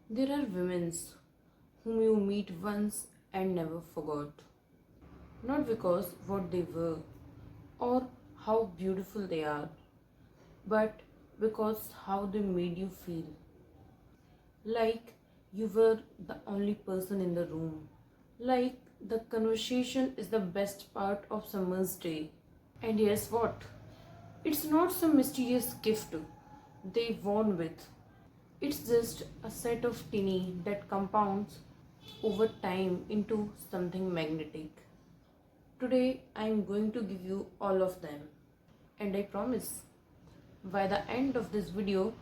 There are women whom you meet once and never forgot. Not because what they were or how beautiful they are, but because how they made you feel. Like you were the only person in the room. Like the conversation is the best part of someone's day. And guess what? It's not some mysterious gift they won with. It's just a set of tiny that compounds over time into something magnetic. Today I am going to give you all of them, and I promise by the end of this video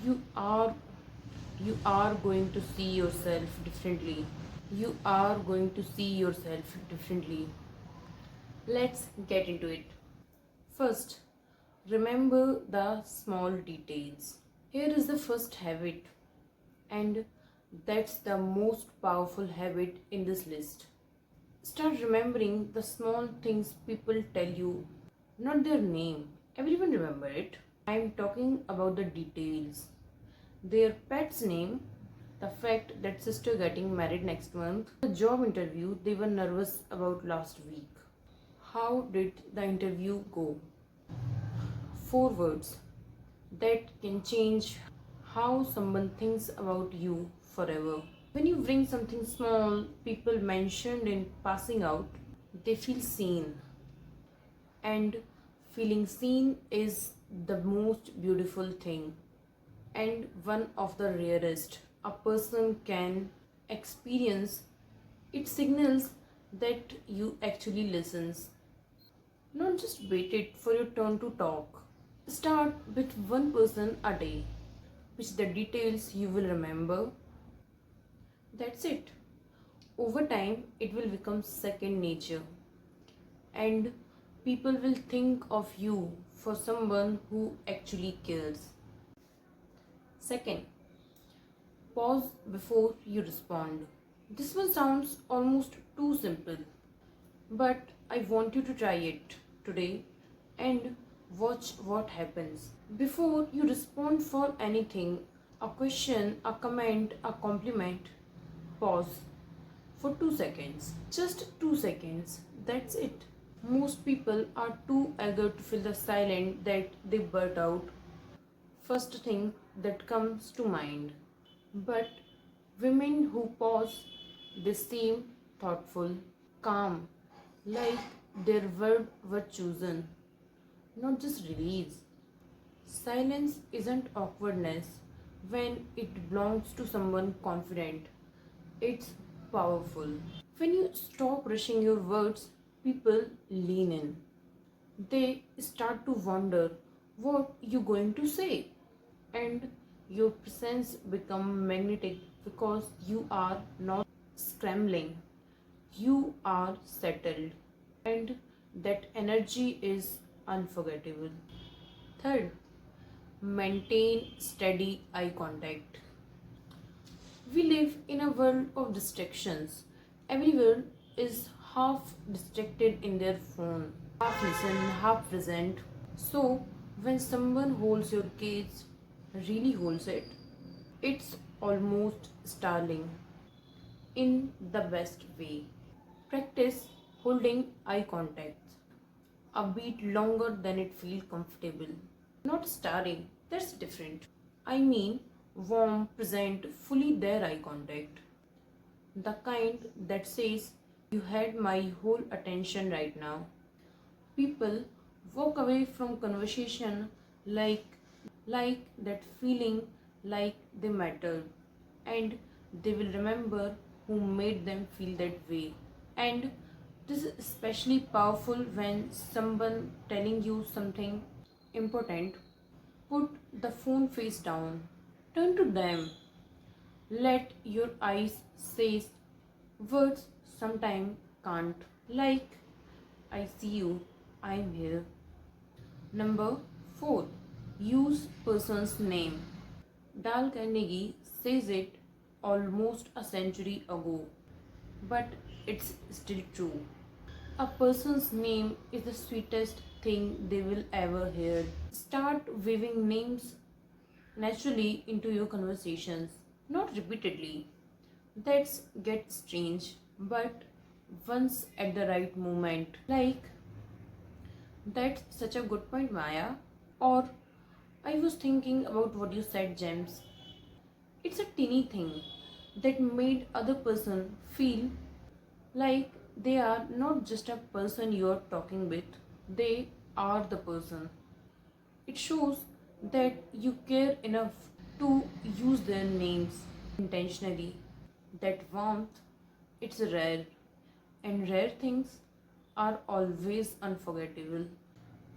you are you are going to see yourself differently. You are going to see yourself differently. Let's get into it. First, remember the small details. Here is the first habit, and that's the most powerful habit in this list. Start remembering the small things people tell you, not their name. Everyone remember it. I am talking about the details. Their pet's name, the fact that sister getting married next month, the job interview they were nervous about last week. How did the interview go? 4 words that can change how someone thinks about you forever. When you bring something small, people mentioned in passing out, they feel seen. And feeling seen is the most beautiful thing and one of the rarest a person can experience. It signals that you actually listens, not just waited for your turn to talk. Start with one person a day, which the details you will remember. That's it. Over time, it will become second nature, and people will think of you for someone who actually cares. Second, pause before you respond. This one sounds almost too simple, but I want you to try it today and watch what happens. Before you respond for anything, a question, a comment, a compliment, pause for 2 seconds. Just 2 seconds. That's it. Most people are too eager to fill the silence that they blurt out first thing that comes to mind. But women who pause, they seem thoughtful, calm, like their word were chosen, not just released. Silence isn't awkwardness when it belongs to someone confident. It's powerful. When you stop rushing your words, people lean in. They start to wonder what you're going to say, and your presence become magnetic because you are not scrambling. You are settled, and that energy is unforgettable. Third, maintain steady eye contact. We live in a world of distractions. Everyone is half distracted in their phone, half listen, half present. So, when someone holds your gaze, really holds it, it's almost startling in the best way. Practice holding eye contact a bit longer than it feels comfortable. Not staring, that's different. I mean, warm, present, fully there eye contact. The kind that says, you had my whole attention right now. People walk away from conversation like that feeling like they mattered, and they will remember who made them feel that way. And this is especially powerful when someone telling you something important. Put the phone face down. Turn to them. Let your eyes say words sometime can't. Like, I see you, I'm here. Number 4. Use person's name. Dal Carnegie says it almost a century ago, but it's still true. A person's name is the sweetest thing they will ever hear. Start weaving names naturally into your conversations. Not repeatedly. That's get strange, but once at the right moment. Like, that's such a good point, Maya. Or, I was thinking about what you said, James. It's a teeny thing that made other person feel like they are not just a person you are talking with, they are the person. It shows that you care enough to use their names intentionally. That warmth, it's rare, and rare things are always unforgettable.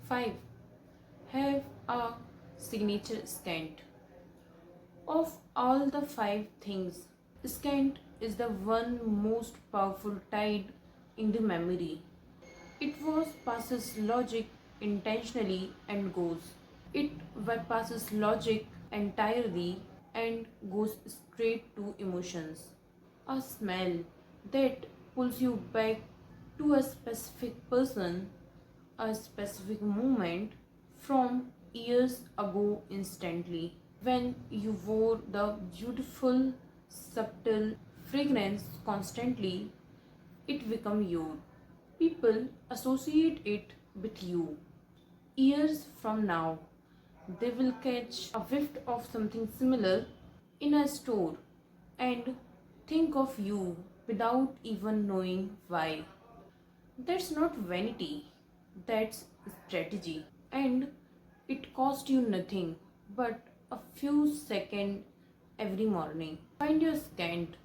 5. Have a signature scent. Of all the 5 things, scent is the one most powerful tied in the memory. It was passes logic intentionally and goes. It bypasses logic entirely and goes straight to emotions. A smell that pulls you back to a specific person, a specific moment from years ago instantly. When you wore the beautiful, subtle fragrance constantly, it become you. People associate it with you. Years from now, they will catch a whiff of something similar in a store and think of you without even knowing why. That's not vanity, that's strategy. And it cost you nothing but a few seconds every morning. Find your scent,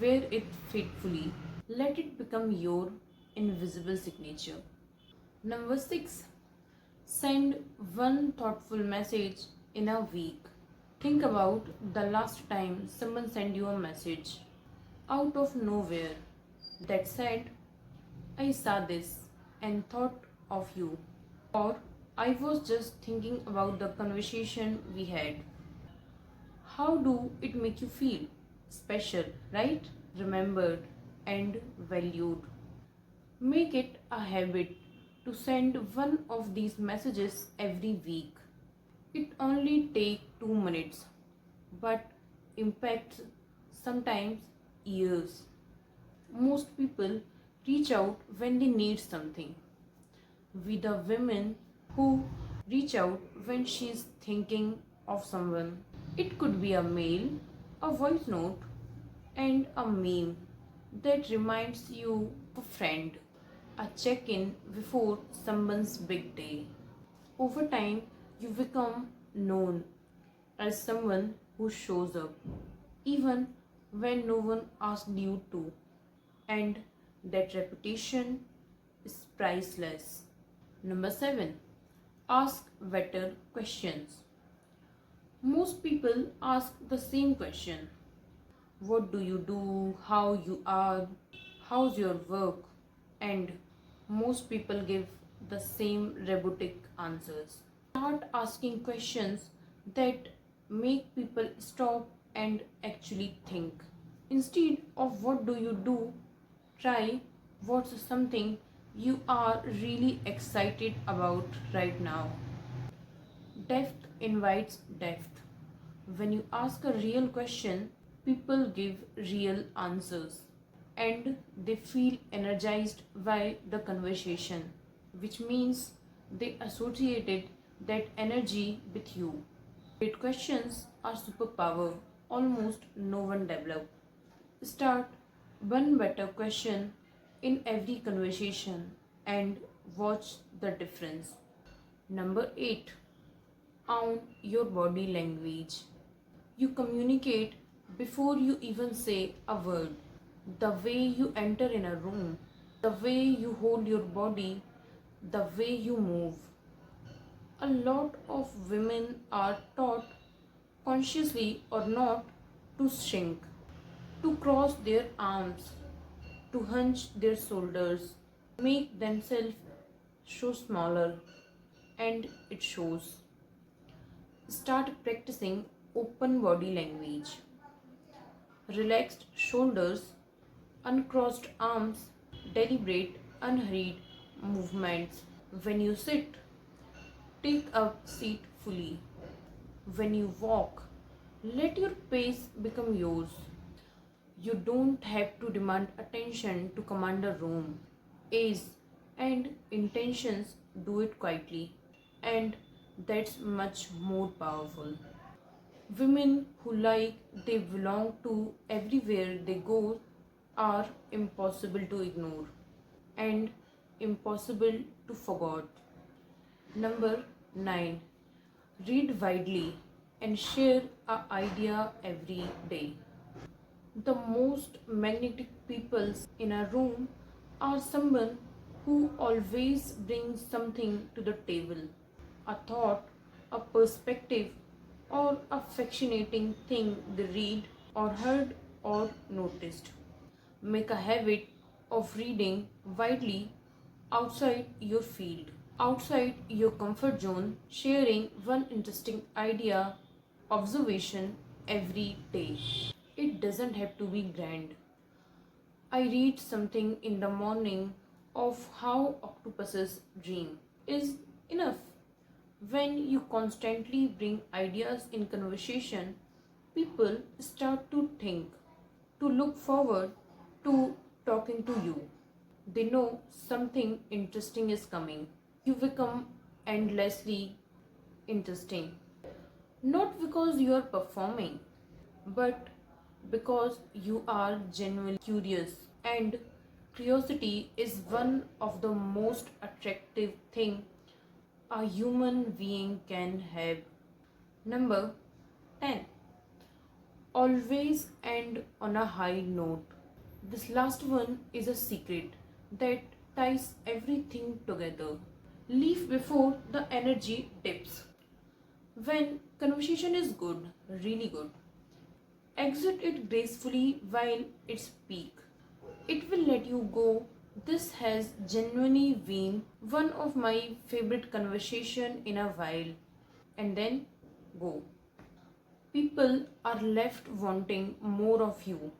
wear it faithfully, let it become your invisible signature. Number 6. Send one thoughtful message in a week. Think about the last time someone sent you a message out of nowhere that said, I saw this and thought of you. Or I was just thinking about the conversation we had. How do it make you feel? Special, right? Remembered and valued. Make it a habit to send one of these messages every week. It only takes 2 minutes but impacts sometimes years. Most people reach out when they need something. We the women who reach out when she's thinking of someone. It could be a mail, a voice note, and a meme that reminds you of a friend, a check in before someone's big day. Over time, you become known as someone who shows up, even when no one asked you to, and that reputation is priceless. Number 7. Ask better questions. Most people ask the same question: what do you do? How you are? How's your work? And most people give the same robotic answers. Start asking questions that make people stop and actually think. Instead of what do you do, try what's something you are really excited about right now. Depth invites depth. When you ask a real question, people give real answers and they feel energized by the conversation, which means they associated that energy with you. Great questions are superpower almost no one develop. Start one better question in every conversation and watch the difference. Number 8. Own your body language. You communicate before you even say a word. The way you enter in a room, the way you hold your body, the way you move. A lot of women are taught, consciously or not, to shrink, to cross their arms, to hunch their shoulders, make themselves show smaller, and it shows. Start practicing open body language. Relaxed shoulders, uncrossed arms, deliberate, unhurried movements. When you sit, take a seat fully. When you walk, Let your pace become yours. You don't have to demand attention to command a room. Age and intentions do it quietly, and that's much more powerful. Women who like they belong to everywhere they go are impossible to ignore and impossible to forget. Number 9. Read widely and share an idea every day. The most magnetic peoples in a room are someone who always brings something to the table, a thought, a perspective, or a fascinating thing they read or heard or noticed. Make a habit of reading widely outside your field, outside your comfort zone, sharing one interesting idea, observation every day. It doesn't have to be grand. I read something in the morning of how octopuses dream is enough. When you constantly bring ideas in conversation, people start to think, to look forward to talking to you. They know something interesting is coming. You become endlessly interesting. Not because you are performing, but because you are genuinely curious. And curiosity is one of the most attractive thing a human being can have. Number 10. Always end on a high note. This last one is a secret that ties everything together. Leave before the energy dips. When conversation is good, really good, exit it gracefully while it's peak. It will let you go. This has genuinely been one of my favorite conversation in a while. And then go. People are left wanting more of you,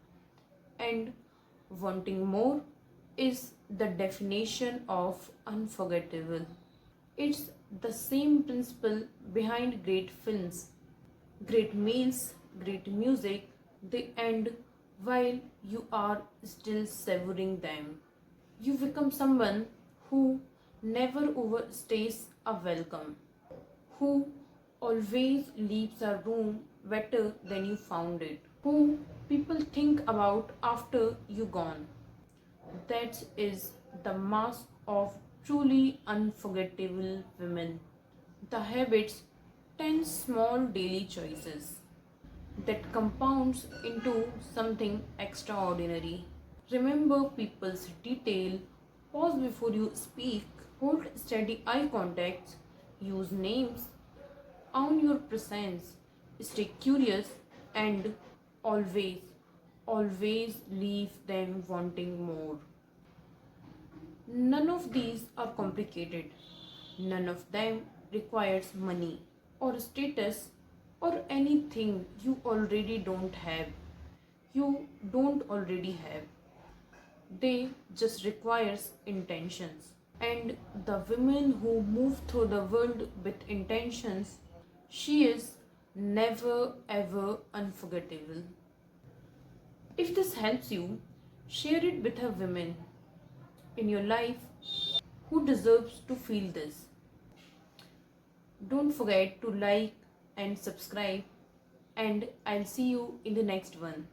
and wanting more is the definition of unforgettable. It's the same principle behind great films, great meals, great music. They end while you are still savoring them. You become someone who never overstays a welcome, who always leaves a room better than you found it, who people think about after you gone. That is the mask of truly unforgettable women. The habits, 10 small daily choices that compounds into something extraordinary. Remember people's detail, pause before you speak, hold steady eye contact, use names, own your presence, stay curious, and always, always leave them wanting more. None of these are complicated. None of them requires money or status or anything you already don't have. You don't already have. They just requires intentions. And the women who move through the world with intentions, she is never ever unforgettable. If this helps you, share it with a woman in your life who deserves to feel this. Don't forget to like and subscribe, and I'll see you in the next one.